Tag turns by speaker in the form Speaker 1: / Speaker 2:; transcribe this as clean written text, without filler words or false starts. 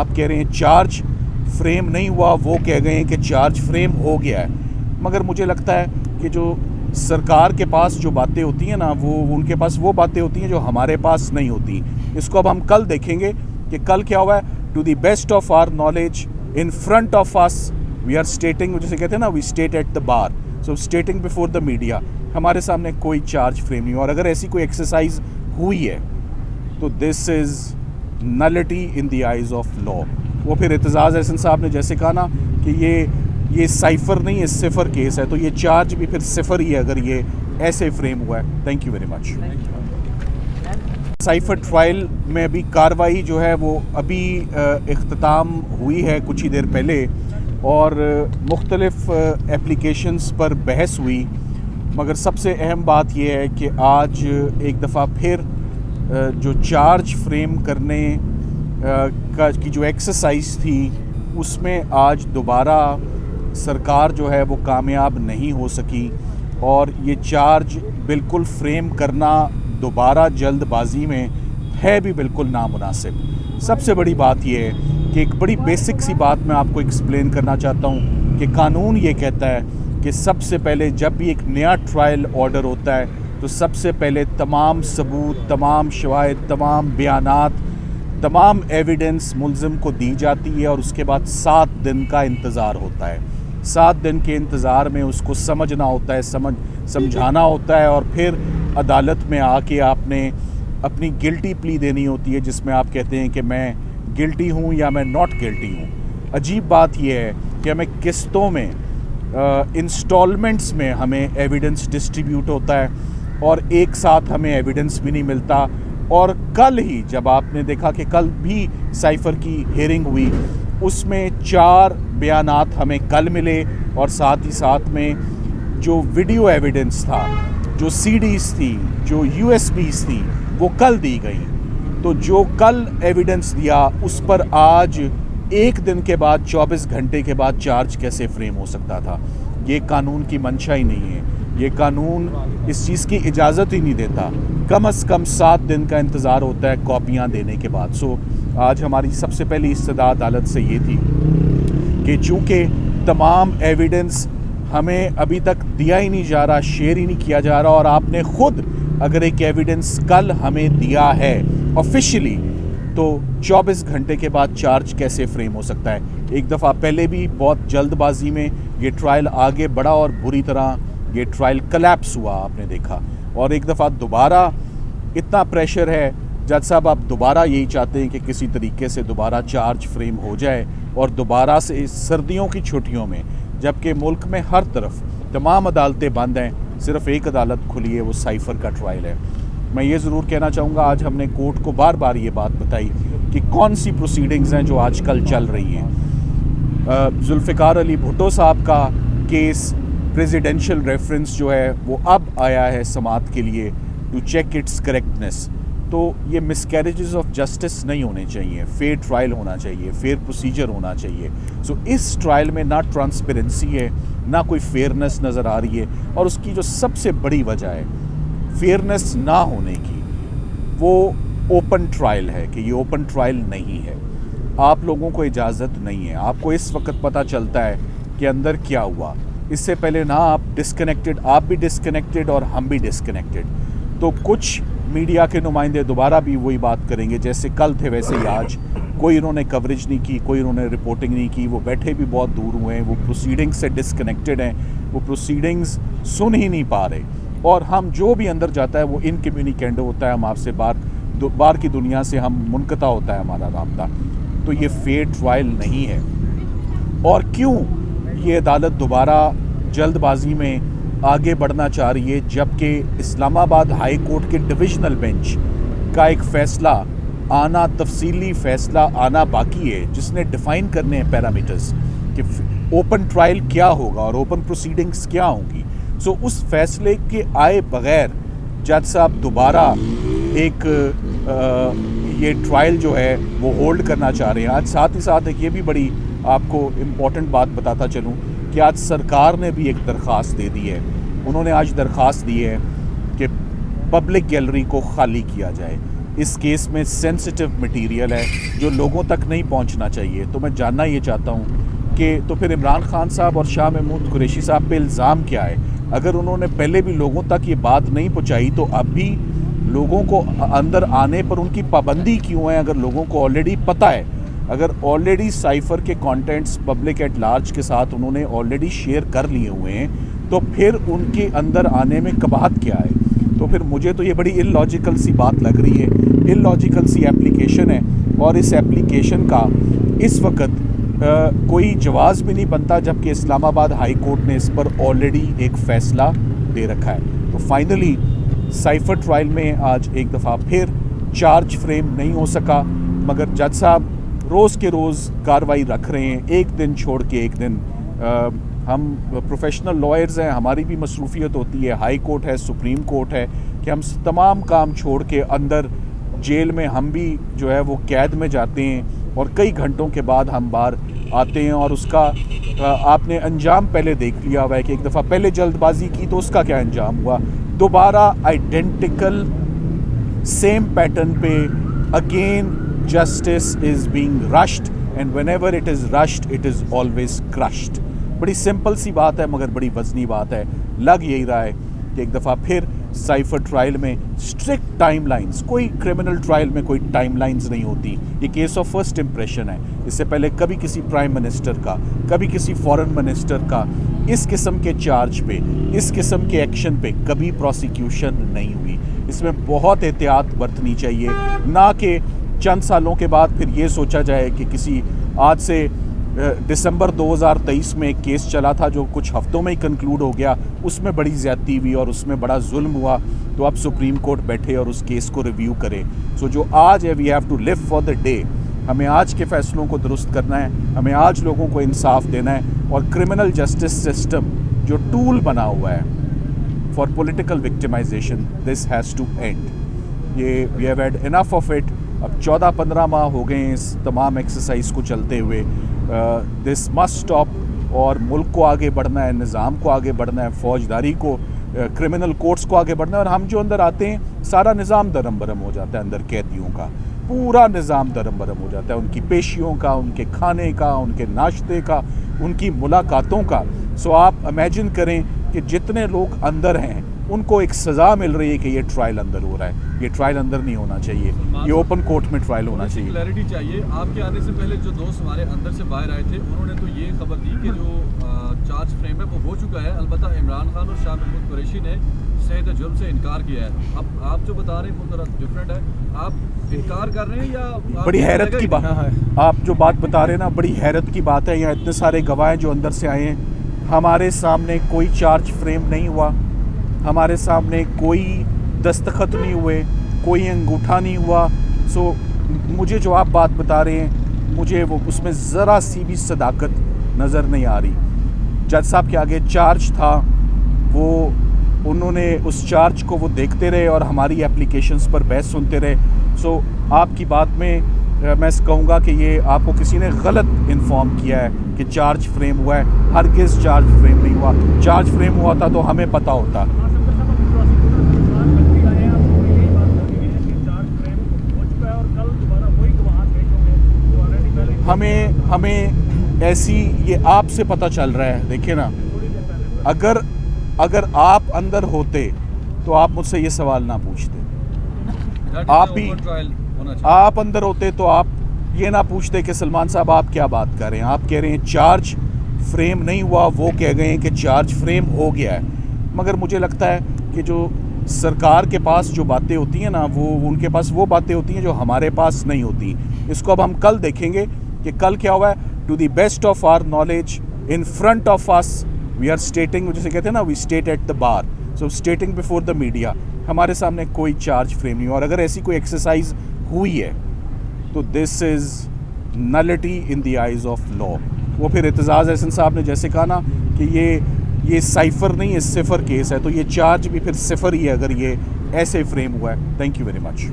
Speaker 1: आप कह रहे हैं चार्ज फ्रेम नहीं हुआ, वो कह गए हैं कि चार्ज फ्रेम हो गया है। मगर मुझे लगता है कि जो सरकार के पास जो बातें होती हैं ना, वो उनके पास वो बातें होती हैं जो हमारे पास नहीं होती। इसको अब हम कल देखेंगे कि कल क्या हुआ है। To the best of our knowledge, in front of us we are stating, जैसे कहते हैं ना, we state at the bar, so stating before the media. हमारे सामने कोई चार्ज फ्रेम नहीं हुआ, और अगर ऐसी कोई एक्सरसाइज हुई है तो this is nullity in the eyes of law. वो फिर एतजाज़ एहसन साहब ने जैसे कहा ना कि ये साइफ़र नहीं है, सिफर केस है, तो ये चार्ज भी फिर सिफर ही है अगर ये ऐसे फ्रेम हुआ है। Thank you very much. Cipher trial में अभी कार्रवाई जो है वो अभी इख्तिताम हुई है कुछ ही देर पहले, और मुख्तलिफ़ एप्लीकेशंस पर बहस हुई। मगर सबसे अहम बात यह है कि आज एक दफ़ा फिर जो चार्ज फ्रेम करने की जो एक्सरसाइज थी, उसमें आज दोबारा सरकार जो है वो कामयाब नहीं हो सकी, और ये चार्ज बिल्कुल फ्रेम करना दोबारा जल्दबाजी में है भी बिल्कुल नामुनासिब। सबसे बड़ी बात यह है कि एक बड़ी बेसिक सी बात मैं आपको एक्सप्लेन करना चाहता हूँ कि कानून ये कहता है कि सबसे पहले जब भी एक नया ट्रायल ऑर्डर होता है तो सबसे पहले तमाम सबूत, तमाम शवाहिद, तमाम बयानात, तमाम एविडेंस मुल्ज़िम को दी जाती है, और उसके बाद 7 दिन का इंतज़ार होता है। 7 दिन के इंतज़ार में उसको समझना होता है, समझाना होता है, और फिर अदालत में आके आपने अपनी गिल्टी प्ली देनी होती है, जिसमें आप कहते हैं कि मैं गिल्टी हूँ या मैं नॉट गिल्टी हूँ। अजीब बात यह है कि हमें किस्तों में, इंस्टॉलमेंट्स में हमें एविडेंस डिस्ट्रीब्यूट होता है, और एक साथ हमें एविडेंस भी नहीं मिलता। और कल ही जब आपने देखा कि कल भी साइफ़र की हियरिंग हुई, उसमें 4 बयानात हमें कल मिले, और साथ ही साथ में जो वीडियो एविडेंस था, जो सीडीज़ थी, जो यूएसबीज़ थी, वो कल दी गई। तो जो कल एविडेंस दिया उस पर आज एक दिन के बाद, 24 घंटे के बाद चार्ज कैसे फ्रेम हो सकता था? ये कानून की मंशा ही नहीं है, ये कानून इस चीज़ की इजाज़त ही नहीं देता। कम से कम 7 दिन का इंतज़ार होता है कॉपियाँ देने के बाद। सो आज हमारी सबसे पहली इस्तदा अदालत से ये थी कि चूँकि तमाम एविडेंस हमें अभी तक दिया ही नहीं जा रहा, शेयर ही नहीं किया जा रहा, और आपने ख़ुद अगर एक एविडेंस कल हमें दिया है ऑफिशियली, तो 24 घंटे के बाद चार्ज कैसे फ्रेम हो सकता है? एक दफ़ा पहले भी बहुत जल्दबाजी में ये ट्रायल आगे बढ़ा और बुरी तरह ये ट्रायल कलैप्स हुआ, आपने देखा। और एक दफ़ा दोबारा इतना प्रेशर है, जज साहब आप दोबारा यही चाहते हैं कि किसी तरीके से दोबारा चार्ज फ्रेम हो जाए, और दोबारा से सर्दियों की छुट्टियों में, जबकि मुल्क में हर तरफ तमाम अदालतें बंद हैं, सिर्फ एक अदालत खुली है, वो साइफ़र का ट्रायल है। मैं ये ज़रूर कहना चाहूँगा, आज हमने कोर्ट को बार बार ये बात बताई कि कौन सी प्रोसीडिंग्स हैं जो आजकल चल रही हैं। जुल्फ़िकार अली भुट्टो साहब का केस प्रेसिडेंशियल रेफरेंस जो है वो अब आया है समाअत के लिए, टू चेक इट्स करेक्टनेस। तो ये मिसकैरेजेस ऑफ जस्टिस नहीं होने चाहिए, फेयर ट्रायल होना चाहिए, फेयर प्रोसीजर होना चाहिए। सो इस ट्रायल में ना ट्रांसपेरेंसी है, ना कोई फेयरनेस नज़र आ रही है, और उसकी जो सबसे बड़ी वजह है फेयरनेस ना होने की, वो ओपन ट्रायल है कि ये ओपन ट्रायल नहीं है। आप लोगों को इजाज़त नहीं है, आपको इस वक्त पता चलता है कि अंदर क्या हुआ। इससे पहले ना आप भी डिस्कनेक्टेड और हम भी डिस्कनेक्टेड। तो कुछ मीडिया के नुमाइंदे दोबारा भी वही बात करेंगे, जैसे कल थे वैसे ही आज। कोई इन्होंने कवरेज नहीं की, कोई इन्होंने रिपोर्टिंग नहीं की, वो बैठे भी बहुत दूर हुए हैं, वो प्रोसीडिंग्स से डिस्कनेक्टेड हैं, वो प्रोसीडिंग्स सुन ही नहीं पा रहे। और हम जो भी अंदर जाता है वो इनकम्युनिकेंड होता है, हम आपसे बाहर की दुनिया से हम मुनक़ता होता है हमारा राब्ता। तो ये फेयर ट्रायल नहीं है। और क्यों ये अदालत दोबारा जल्दबाजी में आगे बढ़ना चाह रही है, जबकि इस्लामाबाद हाई कोर्ट के डिविजनल बेंच का एक फ़ैसला आना, तफसीली फ़ैसला आना बाकी है, जिसने डिफ़ाइन करने हैं पैरामीटर्स कि ओपन ट्रायल क्या होगा और ओपन प्रोसीडिंग्स क्या होंगी। सो उस फैसले के आए बग़ैर जज साहब दोबारा एक ये ट्रायल जो है वो होल्ड करना चाह रहे हैं। आज साथ ही साथ एक ये भी बड़ी आपको इम्पॉर्टेंट बात बताता चलूँ कि आज सरकार ने भी एक दरख्वास्त दे दी है। उन्होंने आज दरख्वास्त दी है कि पब्लिक गैलरी को खाली किया जाए। اس کیس میں سینسٹیو مٹیریل ہے جو لوگوں تک نہیں پہنچنا چاہیے. تو میں جاننا یہ چاہتا ہوں کہ تو پھر عمران خان صاحب اور شاہ محمود قریشی صاحب پہ الزام کیا ہے؟ اگر انہوں نے پہلے بھی لوگوں تک یہ بات نہیں پہنچائی تو اب بھی لوگوں کو اندر آنے پر ان کی پابندی کیوں ہے؟ اگر لوگوں کو آلریڈی پتہ ہے، اگر آلریڈی سائفر کے کانٹینٹس پبلک ایٹ لارج کے ساتھ انہوں نے آلریڈی شیئر کر لیے ہوئے ہیں، تو پھر ان کے اندر آنے میں قباحت کیا ہے؟ تو پھر مجھے تو یہ بڑی ان لاجیکل سی بات لگ رہی ہے، ان لاجیکل سی ایپلیکیشن ہے، اور اس ایپلیکیشن کا اس وقت کوئی جواز بھی نہیں بنتا، جبکہ اسلام آباد ہائی کورٹ نے اس پر آلریڈی ایک فیصلہ دے رکھا ہے. تو فائنلی سائفر ٹرائل میں آج ایک دفعہ پھر چارج فریم نہیں ہو سکا، مگر جج صاحب روز کے روز کاروائی رکھ رہے ہیں، ایک دن چھوڑ کے ایک دن. ہم پروفیشنل لائرز ہیں، ہماری بھی مصروفیت ہوتی ہے، ہائی کورٹ ہے، سپریم کورٹ ہے، کہ ہم تمام کام چھوڑ کے اندر جیل میں ہم بھی جو ہے وہ قید میں جاتے ہیں، اور کئی گھنٹوں کے بعد ہم باہر آتے ہیں. اور اس کا آپ نے انجام پہلے دیکھ لیا ہوا ہے کہ ایک دفعہ پہلے جلد بازی کی تو اس کا کیا انجام ہوا. دوبارہ آئیڈینٹیکل سیم پیٹرن پہ again justice is being rushed, and whenever it is rushed it is always crushed. بڑی سمپل سی بات ہے مگر بڑی وزنی بات ہے. لگ یہی رہا ہے کہ ایک دفعہ پھر سائفر ٹرائل میں اسٹرکٹ ٹائم لائنز، کوئی کرمنل ٹرائل میں کوئی ٹائم لائنز نہیں ہوتی. یہ کیس آف فرسٹ امپریشن ہے. اس سے پہلے کبھی کسی پرائم منسٹر کا، کبھی کسی فورن منسٹر کا اس قسم کے چارج پہ، اس قسم کے ایکشن پہ کبھی پروسیکیوشن نہیں ہوئی. اس میں بہت احتیاط برتنی چاہیے، نہ کہ چند سالوں کے بعد پھر یہ سوچا جائے کہ کسی آج سے دسمبر 2023 میں ایک کیس چلا تھا جو کچھ ہفتوں میں ہی کنکلوڈ ہو گیا، اس میں بڑی زیادتی ہوئی اور اس میں بڑا ظلم ہوا، تو اب سپریم کورٹ بیٹھے اور اس کیس کو ریویو کرے. سو جو آج ہے، we have to leave for the day. ہمیں آج کے فیصلوں کو درست کرنا ہے، ہمیں آج لوگوں کو انصاف دینا ہے، اور کرمنل جسٹس سسٹم جو ٹول بنا ہوا ہے for political victimisation, this has to end. یہ we have had enough of it. اب 14-15 ماہ ہو گئے ہیں اس تمام ایکسرسائز کو چلتے ہوئے. دس مسٹ اسٹاپ، اور ملک کو آگے بڑھنا ہے، نظام کو آگے بڑھنا ہے، فوجداری کو، کرمنل کورٹس کو آگے بڑھنا ہے. اور ہم جو اندر آتے ہیں سارا نظام درم برم ہو جاتا ہے، اندر قیدیوں کا پورا نظام درم برم ہو جاتا ہے، ان کی پیشیوں کا، ان کے کھانے کا، ان کے ناشتے کا، ان کی ملاقاتوں کا. سو آپ امیجن کریں کہ جتنے لوگ اندر ہیں ان کو ایک سزا مل رہی ہے کہ یہ ٹرائل اندر ہو رہا ہے. یہ ٹرائل اندر نہیں ہونا چاہیے، یہ اوپن کورٹ میں ٹرائل ہونا چاہیے.
Speaker 2: کلیئرٹی چاہیے. آپ کے آنے سے پہلے جو دوست ہمارے اندر سے باہر آئے تھے انہوں نے تو یہ خبر دی کہ جو چارج فریم ہے وہ ہو چکا ہے. البتہ عمران خان اور شاہ محمود قریشی نے صحت جرم سے انکار کیا ہے. اب آپ جو بتا رہے ہیں وہ ذرا ڈفرینٹ ہے. آپ انکار کر رہے ہیں یا
Speaker 1: بڑی حیرت کی بات ہے آپ جو بات بتا رہے ہیں نا، بڑی حیرت کی بات ہے. یہاں اتنے سارے گواہ جو اندر سے آئے ہیں، ہمارے سامنے کوئی چارج فریم نہیں ہوا، ہمارے سامنے کوئی دستخط نہیں ہوئے، کوئی انگوٹھا نہیں ہوا. سو مجھے جو آپ بات بتا رہے ہیں، مجھے وہ اس میں ذرا سی بھی صداقت نظر نہیں آ رہی. جج صاحب کے آگے چارج تھا، وہ انہوں نے اس چارج کو وہ دیکھتے رہے اور ہماری اپلیکیشنز پر بحث سنتے رہے. سو آپ کی بات میں میں کہوں گا کہ یہ آپ کو کسی نے غلط انفارم کیا ہے کہ چارج فریم ہوا ہے. ہرگز چارج فریم نہیں ہوا. چارج فریم ہوا تھا تو ہمیں پتہ ہوتا. ہمیں ایسی یہ آپ سے پتہ چل رہا ہے. دیکھیں نا، اگر آپ اندر ہوتے تو آپ مجھ سے یہ سوال نہ پوچھتے. آپ اندر ہوتے تو آپ یہ نہ پوچھتے کہ سلمان صاحب آپ کیا بات کر رہے ہیں. آپ کہہ رہے ہیں چارج فریم نہیں ہوا، وہ کہہ گئے ہیں کہ چارج فریم ہو گیا ہے. مگر مجھے لگتا ہے کہ جو سرکار کے پاس جو باتیں ہوتی ہیں نا، وہ ان کے پاس وہ باتیں ہوتی ہیں جو ہمارے پاس نہیں ہوتی. اس کو اب ہم کل دیکھیں گے کہ کل کیا ہوا ہے. To the best of our knowledge in front of us we are stating, جیسے کہتے ہیں نا، we state at the bar. So stating before the media. ہمارے سامنے کوئی چارج فریم نہیں ہوا، اور اگر ایسی کوئی ایکسرسائز ہوئی ہے تو this is nullity in the eyes of law. وہ پھر اعتزاز احسن صاحب نے جیسے کہا نا کہ یہ سائفر نہیں ہے، صفر کیس ہے، تو یہ چارج بھی پھر صفر ہی ہے اگر یہ ایسے فریم ہوا ہے. Thank you very much.